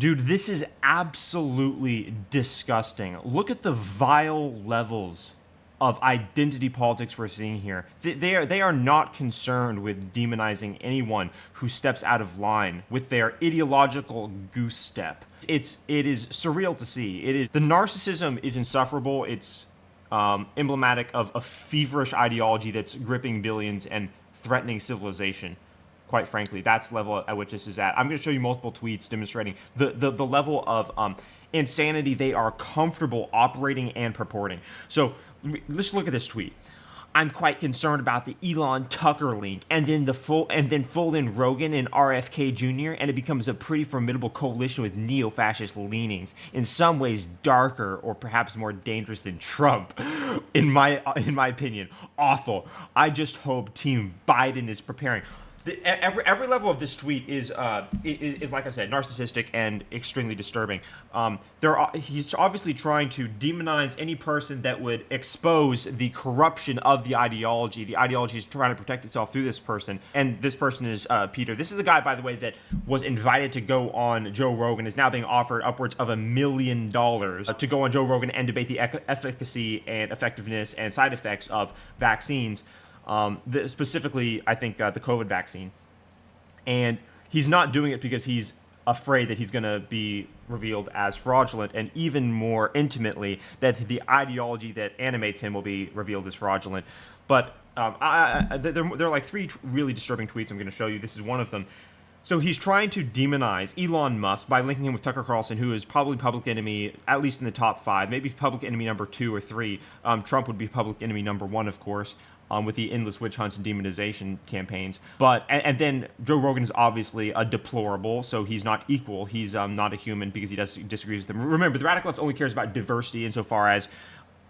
Dude, this is absolutely disgusting. Look at the vile levels of identity politics we're seeing here. They are not concerned with demonizing anyone who steps out of line with their ideological goose step. It is surreal to see. The narcissism is insufferable. It's emblematic of a feverish ideology that's gripping billions and threatening civilization. Quite frankly, that's the level at which this is at. I'm going to show you multiple tweets demonstrating the level of insanity they are comfortable operating and purporting. So let's look at this tweet. I'm quite concerned about the Elon Tucker link, and then fold in Rogan and RFK Jr., and it becomes a pretty formidable coalition with neo-fascist leanings. In some ways, darker or perhaps more dangerous than Trump. In my opinion, awful. I just hope Team Biden is preparing. Every level of this tweet is like I said, narcissistic and extremely disturbing. He's obviously trying to demonize any person that would expose the corruption of the ideology. The ideology is trying to protect itself through this person, and this person is Peter. This is the guy, by the way, that was invited to go on Joe Rogan, is now being offered upwards of $1 million to go on Joe Rogan and debate the efficacy and effectiveness and side effects of vaccines. Specifically, I think the COVID vaccine. And he's not doing it because he's afraid that he's going to be revealed as fraudulent, and even more intimately, that the ideology that animates him will be revealed as fraudulent. But there are like three really disturbing tweets I'm going to show you. This is one of them. So he's trying to demonize Elon Musk by linking him with Tucker Carlson, who is probably public enemy, at least in the top 5, maybe public enemy number 2 or 3. Trump would be public enemy number 1, of course. With the endless witch hunts and demonization campaigns. But, and then Joe Rogan is obviously a deplorable, so he's not equal. He's not a human because he disagrees with them. Remember, the radical left only cares about diversity insofar as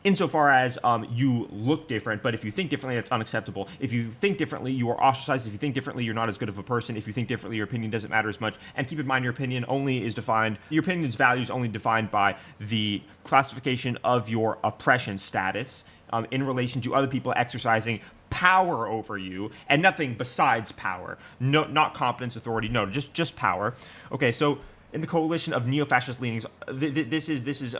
you look different, but if you think differently, that's unacceptable. If you think differently, you are ostracized. If you think differently, you're not as good of a person. If you think differently, your opinion doesn't matter as much. And keep in mind, your opinion's value is only defined by the classification of your oppression status in relation to other people exercising power over you, and nothing besides power. No, not competence, authority. No, just power. Okay, so in the coalition of neo-fascist leanings, this is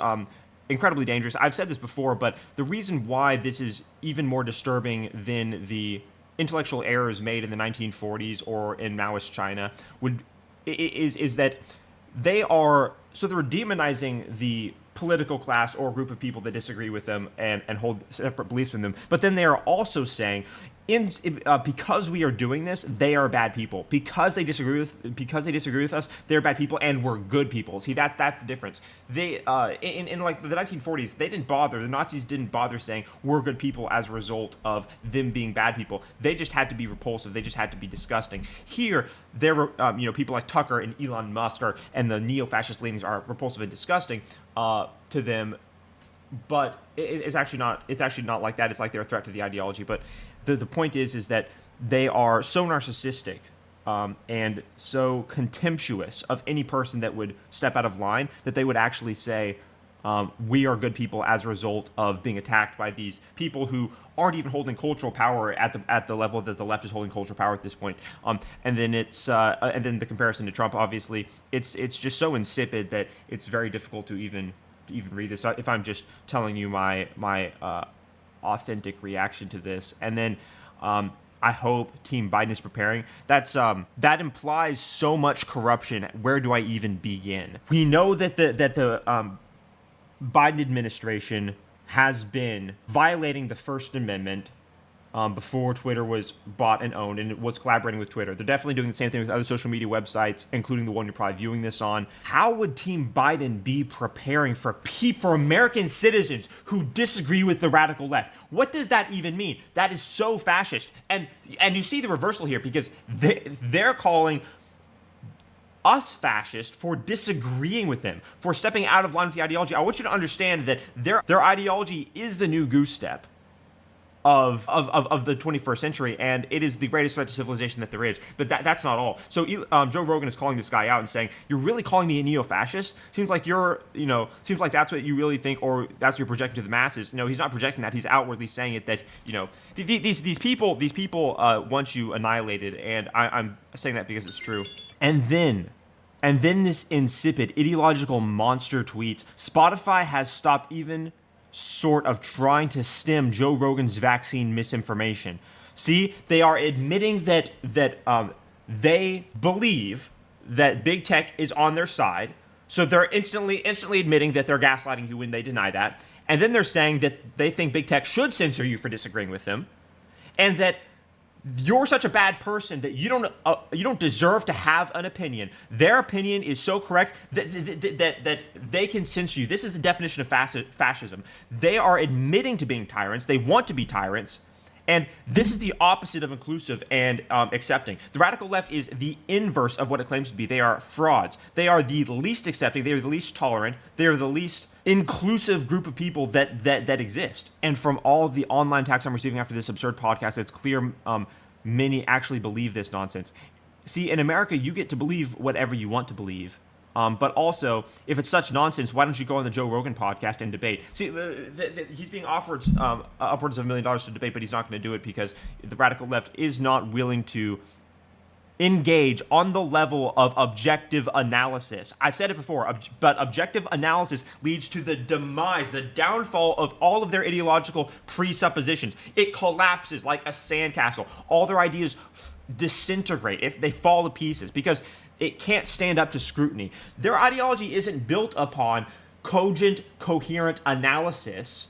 incredibly dangerous. I've said this before, but the reason why this is even more disturbing than the intellectual errors made in the 1940s or in Maoist China is that they're demonizing the political class or group of people that disagree with them and hold separate beliefs from them. But then they are also saying, because we are doing this, they are bad people. Because they disagree with us, they're bad people, and we're good people. See, that's the difference. They in like the 1940s, the Nazis didn't bother saying we're good people as a result of them being bad people. They just had to be repulsive. They just had to be disgusting. Here, people like Tucker and Elon Musk and the neo-fascist leanings are repulsive and disgusting to them. But it's actually not. It's actually not like that. It's like they're a threat to the ideology. But the point is that they are so narcissistic and so contemptuous of any person that would step out of line that they would actually say, we are good people as a result of being attacked by these people who aren't even holding cultural power at the level that the left is holding cultural power at this point. And then the comparison to Trump, obviously, it's just so insipid that it's very difficult to even read this. If I'm just telling you my authentic reaction to this, and then I hope Team Biden is preparing. That implies so much corruption. Where do I even begin? We know that the Biden administration has been violating the First Amendment before Twitter was bought and owned, and it was collaborating with Twitter. They're definitely doing the same thing with other social media websites, including the one you're probably viewing this on. How would Team Biden be preparing for American citizens who disagree with the radical left? What does that even mean? That is so fascist. And you see the reversal here, because they're calling us fascist for disagreeing with them, for stepping out of line with the ideology. I want you to understand that their ideology is the new goose step of the 21st century, and it is the greatest threat to civilization that there is. But that's not all. So Joe Rogan is calling this guy out and saying, "You're really calling me a neo-fascist? Seems like that's what you really think, or that's what you're projecting to the masses." No, he's not projecting that. He's outwardly saying it, that these people want you annihilated, and I'm saying that because it's true. And And then this insipid, ideological monster tweets. Spotify has stopped even sort of trying to stem Joe Rogan's vaccine misinformation. See, they are admitting that they believe that big tech is on their side. So they're instantly admitting that they're gaslighting you when they deny that. And then they're saying that they think big tech should censor you for disagreeing with them, and that you're such a bad person that you don't deserve to have an opinion. Their opinion is so correct that they can censor you. This is the definition of fascism. They are admitting to being tyrants. They want to be tyrants. And this is the opposite of inclusive and accepting. The radical left is the inverse of what it claims to be. They are frauds. They are the least accepting. They are the least tolerant. They are the least inclusive group of people that exist. And from all of the online attacks I'm receiving after this absurd podcast, it's clear many actually believe this nonsense. See, in America, you get to believe whatever you want to believe. But also, if it's such nonsense, why don't you go on the Joe Rogan podcast and debate? See, he's being offered upwards of $1 million to debate, but he's not going to do it because the radical left is not willing to engage on the level of objective analysis. I've said it before, but objective analysis leads to the demise, the downfall of all of their ideological presuppositions. It collapses like a sandcastle. All their ideas disintegrate if they fall to pieces because it can't stand up to scrutiny. Their ideology isn't built upon cogent, coherent analysis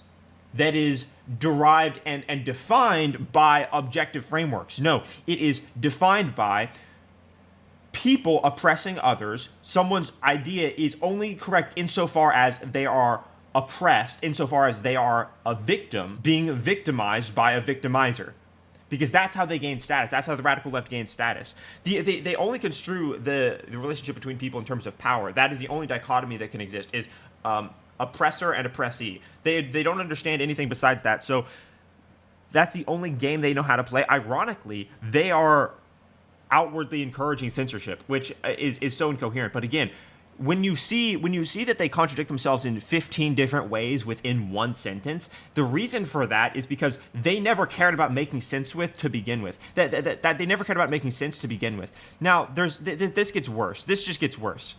that is derived and defined by objective frameworks. No, it is defined by people oppressing others. Someone's idea is only correct insofar as they are oppressed, insofar as they are a victim being victimized by a victimizer. Because that's how they gain status. That's how the radical left gains status. They only construe the relationship between people in terms of power. That is the only dichotomy that can exist, is oppressor and oppressee. They don't understand anything besides that. So that's the only game they know how to play. Ironically, they are outwardly encouraging censorship, which is so incoherent. But again, when you see that they contradict themselves in 15 different ways within one sentence, the reason for that is because they never cared about making sense with to begin with. That they never cared about making sense to begin with. Now, this gets worse. This just gets worse.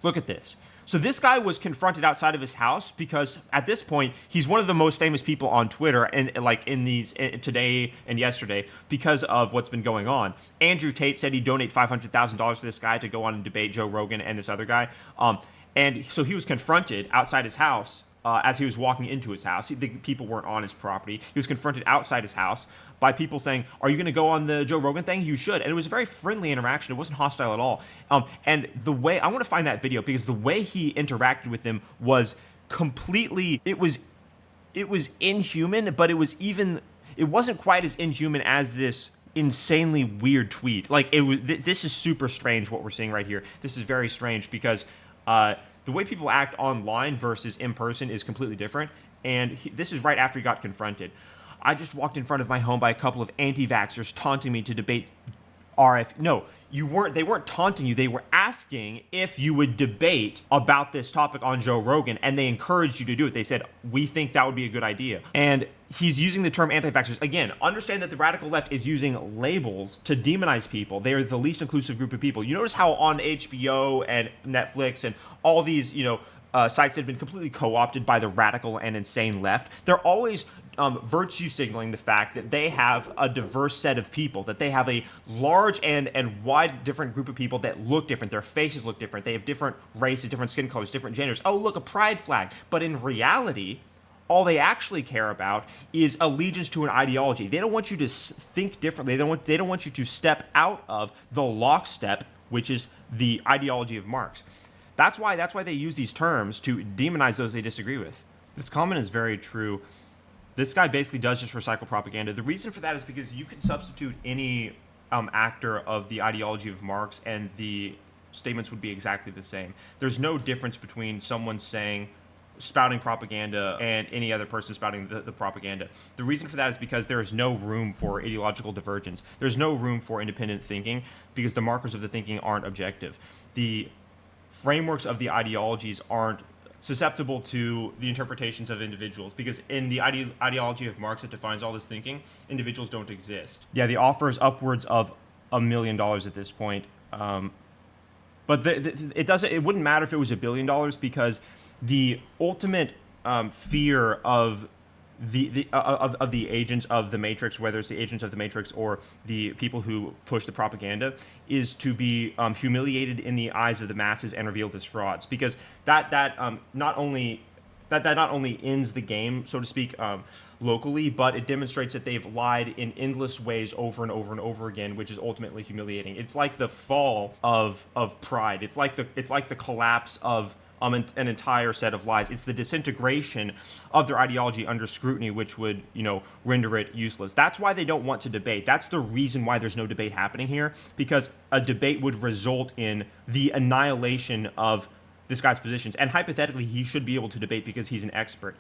Look at this. So this guy was confronted outside of his house because at this point he's one of the most famous people on Twitter and like in these today and yesterday because of what's been going on. Andrew Tate said he'd donate $500,000 for this guy to go on and debate Joe Rogan and this other guy. And so he was confronted outside his house as he was walking into his house. The people weren't on his property. He was confronted outside his house by people saying, "Are you going to go on the Joe Rogan thing? You should." And it was a very friendly interaction. It wasn't hostile at all. And the way, I want to find that video because the way he interacted with them was completely, it was inhuman, but it wasn't quite as inhuman as this insanely weird tweet. Like this is super strange what we're seeing right here. This is very strange because the way people act online versus in person is completely different. And this is right after he got confronted. "I just walked in front of my home by a couple of anti-vaxxers taunting me to debate RF." No, you weren't. They weren't taunting you. They were asking if you would debate about this topic on Joe Rogan, and they encouraged you to do it. They said, "We think that would be a good idea." And he's using the term anti-vaxxers. Again, understand that the radical left is using labels to demonize people. They are the least inclusive group of people. You notice how on HBO and Netflix and all these, sites that have been completely co-opted by the radical and insane left, they're always virtue signaling the fact that they have a diverse set of people, that they have a large and wide different group of people that look different. Their faces look different. They have different races, different skin colors, different genders. Oh, look, a pride flag. But in reality, all they actually care about is allegiance to an ideology. They don't want you to think differently. They don't want you to step out of the lockstep, which is the ideology of Marx. That's why they use these terms to demonize those they disagree with. This comment is very true. This guy basically does just recycle propaganda. The reason for that is because you can substitute any actor of the ideology of Marx and the statements would be exactly the same. There's no difference between someone spouting propaganda and any other person spouting the propaganda. The reason for that is because there is no room for ideological divergence. There's no room for independent thinking because the markers of the thinking aren't objective. The frameworks of the ideologies aren't susceptible to the interpretations of individuals because in the ideology of Marx that defines all this thinking, individuals don't exist. Yeah, the offer is upwards of $1 million at this point. But it doesn't. It wouldn't matter if it was $1 billion, because the ultimate fear of the agents of the Matrix, whether it's the agents of the Matrix or the people who push the propaganda, is to be humiliated in the eyes of the masses and revealed as frauds. Because that not only ends the game, so to speak, locally, but it demonstrates that they've lied in endless ways over and over and over again, which is ultimately humiliating. It's like the fall of pride. It's like the collapse of an entire set of lies. It's the disintegration of their ideology under scrutiny, which would, render it useless. That's why they don't want to debate. That's the reason why there's no debate happening here, because a debate would result in the annihilation of this guy's positions. And hypothetically, he should be able to debate because he's an expert,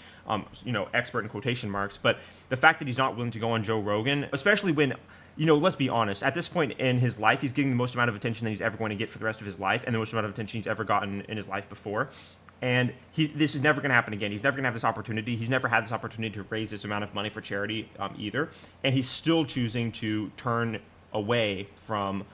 expert in quotation marks. But the fact that he's not willing to go on Joe Rogan, especially when, let's be honest, at this point in his life, he's getting the most amount of attention that he's ever going to get for the rest of his life, and the most amount of attention he's ever gotten in his life before. And this is never going to happen again. He's never going to have this opportunity. He's never had this opportunity to raise this amount of money for charity either. And he's still choosing to turn away from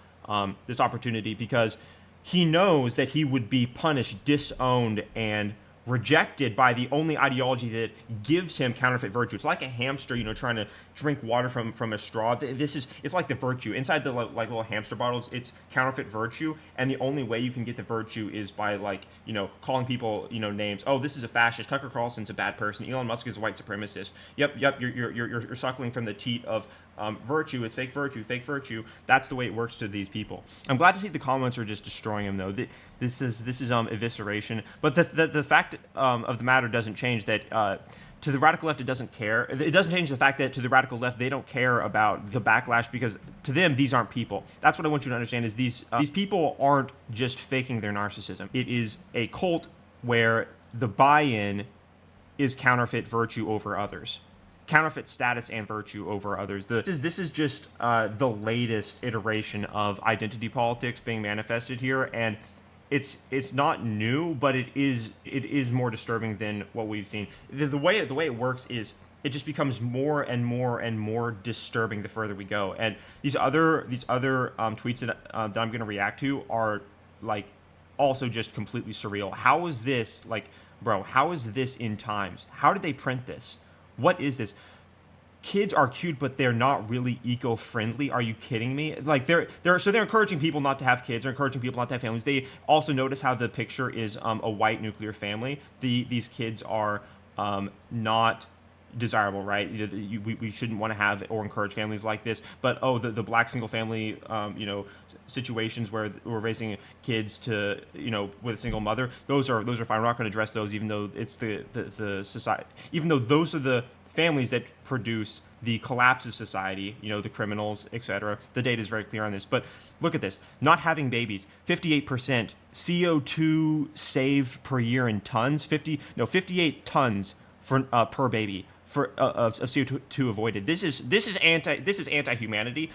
this opportunity because he knows that he would be punished, disowned, and rejected by the only ideology that gives him counterfeit virtue. It's like a hamster, trying to drink water from a straw. It's like the virtue inside the like little hamster bottles. It's counterfeit virtue, and the only way you can get the virtue is by calling people names. Oh, this is a fascist. Tucker Carlson's a bad person. Elon Musk is a white supremacist. Yep. You're suckling from the teat of virtue. It's fake virtue. Fake virtue. That's the way it works to these people. I'm glad to see the comments are just destroying him though. This is evisceration. But the fact of the matter doesn't change that. To the radical left, it doesn't care. It doesn't change the fact that to the radical left, they don't care about the backlash, because to them, these aren't people. That's what I want you to understand, is these people aren't just faking their narcissism. It is a cult where the buy-in is counterfeit virtue over others. Counterfeit status and virtue over others. This is just the latest iteration of identity politics being manifested here, and it's not new, but it is more disturbing than what we've seen. The way it works is it just becomes more and more and more disturbing the further we go. And these other tweets that I'm going to react to are also just completely surreal. How is this How is this in times? How did they print this? What is this? Kids are cute, but they're not really eco-friendly. Are you kidding me? They're encouraging people not to have kids. They're encouraging people not to have families. They also notice how the picture is a white nuclear family. These kids are not desirable, right? We shouldn't want to have or encourage families like this. But the black single family, situations where we're raising kids to, with a single mother, those are fine. We're not going to address those, even though it's the society. Even though those are the families that produce the collapse of society, the criminals, etc. The data is very clear on this. But look at this. Not having babies, 58% CO2 saved per year in tons, 58 tons per baby of CO2 avoided. This is anti-humanity.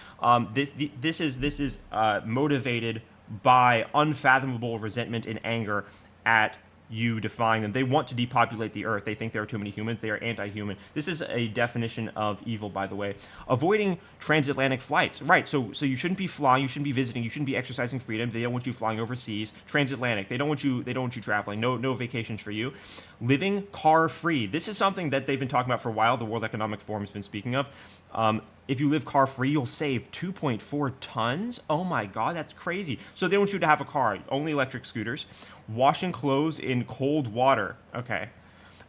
This is motivated by unfathomable resentment and anger at you defying them. They want to depopulate the earth. They think there are too many humans. They are anti-human. This is a definition of evil, by the way. Avoiding transatlantic flights. Right, so you shouldn't be flying, you shouldn't be visiting, you shouldn't be exercising freedom. They don't want you flying overseas. Transatlantic. They don't want you traveling. No vacations for you. Living car-free. This is something that they've been talking about for a while. The World Economic Forum has been speaking of. If you live car-free, you'll save 2.4 tons. Oh my God, that's crazy. So they don't want you to have a car, only electric scooters. Washing clothes in cold water. Okay.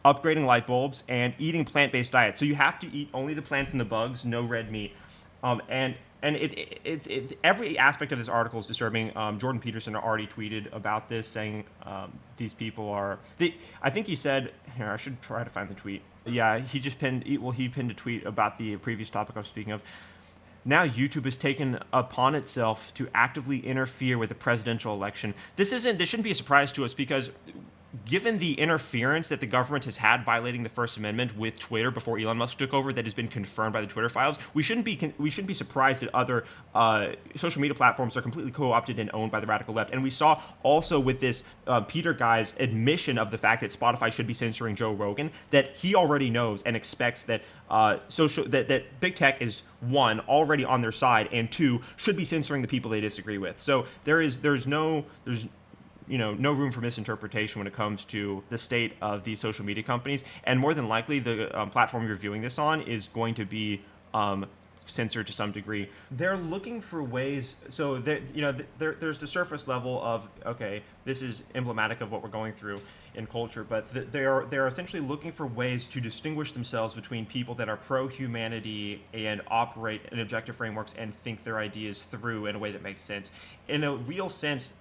Upgrading light bulbs and eating plant-based diets. So you have to eat only the plants and the bugs, no red meat. And it's every aspect of this article is disturbing. Jordan Peterson already tweeted about this, saying these people are. I think he said here. I should try to find the tweet. Yeah, he pinned a tweet about the previous topic I was speaking of. Now YouTube has taken upon itself to actively interfere with the presidential election. This shouldn't be a surprise to us, because given the interference that the government has had violating the First Amendment with Twitter before Elon Musk took over, that has been confirmed by the Twitter files, we shouldn't be surprised that other social media platforms are completely co-opted and owned by the radical left. And we saw also with this Peter guy's admission of the fact that Spotify should be censoring Joe Rogan, that he already knows and expects that that big tech is, one, already on their side, and two, should be censoring the people they disagree with. So there's no room for misinterpretation when it comes to the state of these social media companies. And more than likely, the platform you're viewing this on is going to be censored to some degree. They're looking for ways. So there's the surface level of, okay, this is emblematic of what we're going through in culture, but they're essentially looking for ways to distinguish themselves between people that are pro-humanity and operate in objective frameworks and think their ideas through in a way that makes sense. In a real sense,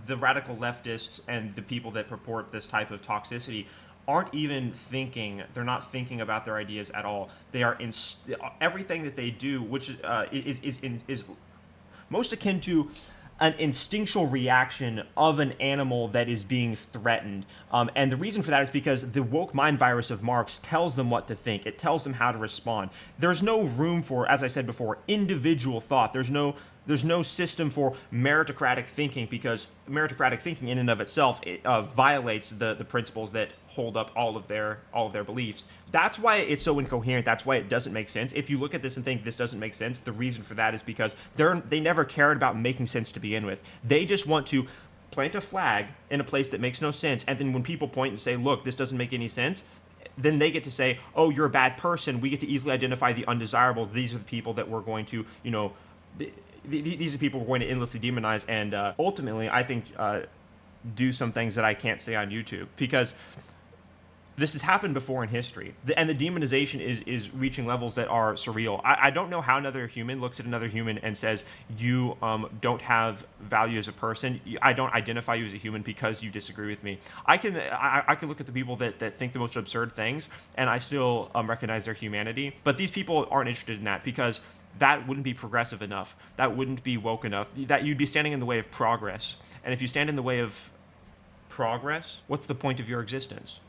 the radical leftists and the people that purport this type of toxicity aren't even thinking. They're not thinking about their ideas at all. They are everything that they do, which is most akin to an instinctual reaction of an animal that is being threatened. And the reason for that is because the woke mind virus of Marx tells them what to think. It tells them how to respond. There's no room for, as I said before, individual thought. There's no system for meritocratic thinking, because meritocratic thinking in and of itself violates the principles that hold up all of their beliefs. That's why it's so incoherent. That's why it doesn't make sense. If you look at this and think this doesn't make sense, the reason for that is because they never cared about making sense to begin with. They just want to plant a flag in a place that makes no sense, and then when people point and say, look, this doesn't make any sense, then they get to say, oh, you're a bad person. We get to easily identify the undesirables. These are the people that we're going to, these are people we're going to endlessly demonize, and ultimately, I think, do some things that I can't say on YouTube, because this has happened before in history, and the demonization is reaching levels that are surreal. I don't know how another human looks at another human and says, you don't have value as a person. I don't identify you as a human because you disagree with me. I can look at the people that think the most absurd things, and I still recognize their humanity. But these people aren't interested in that, because that wouldn't be progressive enough. That wouldn't be woke enough. That you'd be standing in the way of progress. And if you stand in the way of progress, what's the point of your existence?